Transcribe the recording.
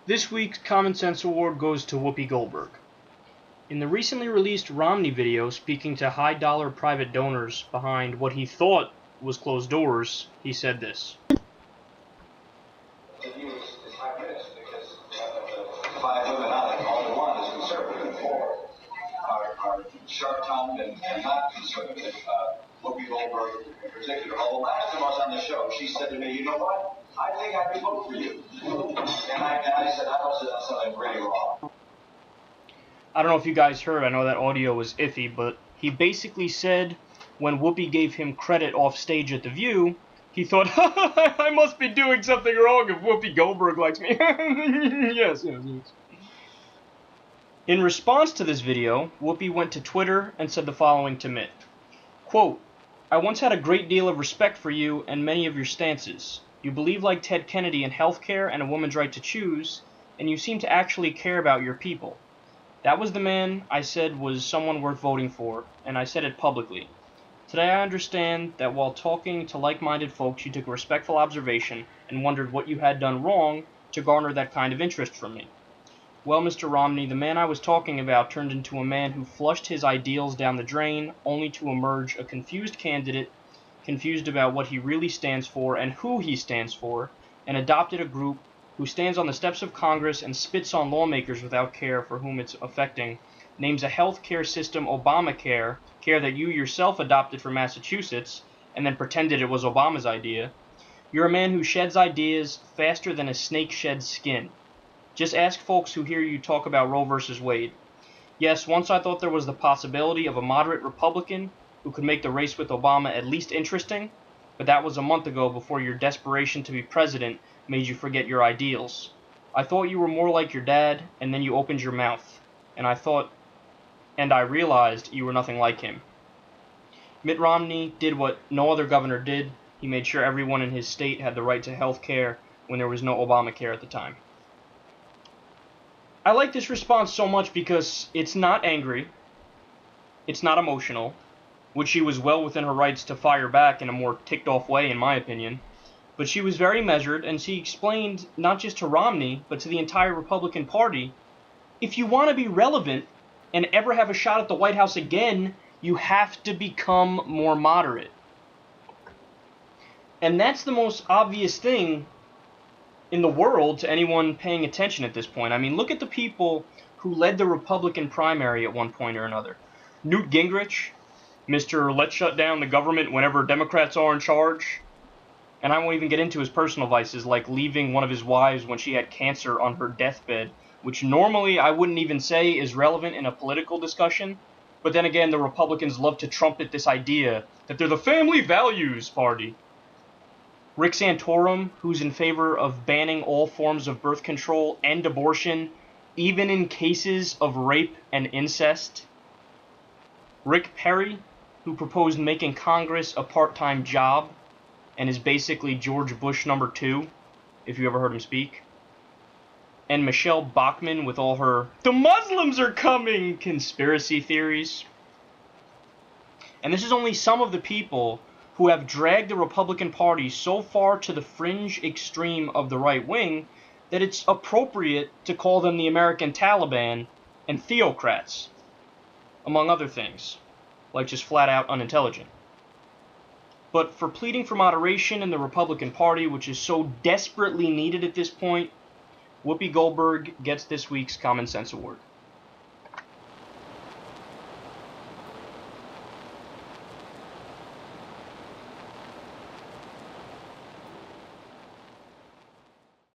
This week's Common Sense Award goes to Whoopi Goldberg. In the recently released Romney video speaking to high-dollar private donors behind what he thought was closed doors, he said this. The view is high risk because the 5 women on it, only one is conservative and 4 are sharp-tongued and not conservative. Whoopi Goldberg in particular. Although last time I was on the show, she said to me, "You know what? I think I could vote for you." And I said, I must have done something really wrong. I don't know if you guys heard, I know that audio was iffy, but he basically said when Whoopi gave him credit off stage at The View, he thought, I must be doing something wrong if Whoopi Goldberg likes me. Yes. In response to this video, Whoopi went to Twitter and said the following to Mitt. Quote, "I once had a great deal of respect for you and many of your stances. You believe like Ted Kennedy in healthcare and a woman's right to choose, and you seem to actually care about your people. That was the man I said was someone worth voting for, and I said it publicly. Today I understand that while talking to like-minded folks, you took a respectful observation and wondered what you had done wrong to garner that kind of interest from me. Well, Mr. Romney, the man I was talking about turned into a man who flushed his ideals down the drain, only to emerge a confused candidate, confused about what he really stands for and who he stands for, and adopted a group who stands on the steps of Congress and spits on lawmakers without care for whom it's affecting, names a health care system Obamacare, care that you yourself adopted from Massachusetts, and then pretended it was Obama's idea. You're a man who sheds ideas faster than a snake sheds skin. Just ask folks who hear you talk about Roe versus Wade. Yes, once I thought there was the possibility of a moderate Republican who could make the race with Obama at least interesting, but that was a month ago before your desperation to be president made you forget your ideals. I thought you were more like your dad, and then you opened your mouth, and I realized you were nothing like him. Mitt Romney did what no other governor did. He made sure everyone in his state had the right to health care when there was no Obamacare at the time." I like this response so much because it's not angry, it's not emotional, which she was well within her rights to fire back in a more ticked-off way, in my opinion, but she was very measured, and she explained, not just to Romney, but to the entire Republican Party, if you want to be relevant and ever have a shot at the White House again, you have to become more moderate. And that's the most obvious thing in the world to anyone paying attention at this point. I mean, look at the people who led the Republican primary at one point or another. Newt Gingrich, Mr. Let's shut down the government whenever Democrats are in charge. And I won't even get into his personal vices, like leaving one of his wives when she had cancer on her deathbed, which normally I wouldn't even say is relevant in a political discussion. But then again, the Republicans love to trumpet this idea that they're the family values party. Rick Santorum, who's in favor of banning all forms of birth control and abortion, even in cases of rape and incest. Rick Perry, who proposed making Congress a part-time job, and is basically George Bush #2, if you ever heard him speak. And Michelle Bachmann with all her "the Muslims are coming" conspiracy theories. And this is only some of the people who have dragged the Republican Party so far to the fringe extreme of the right wing that it's appropriate to call them the American Taliban and theocrats, among other things, like just flat-out unintelligent. But for pleading for moderation in the Republican Party, which is so desperately needed at this point, Whoopi Goldberg gets this week's Common Sense Award.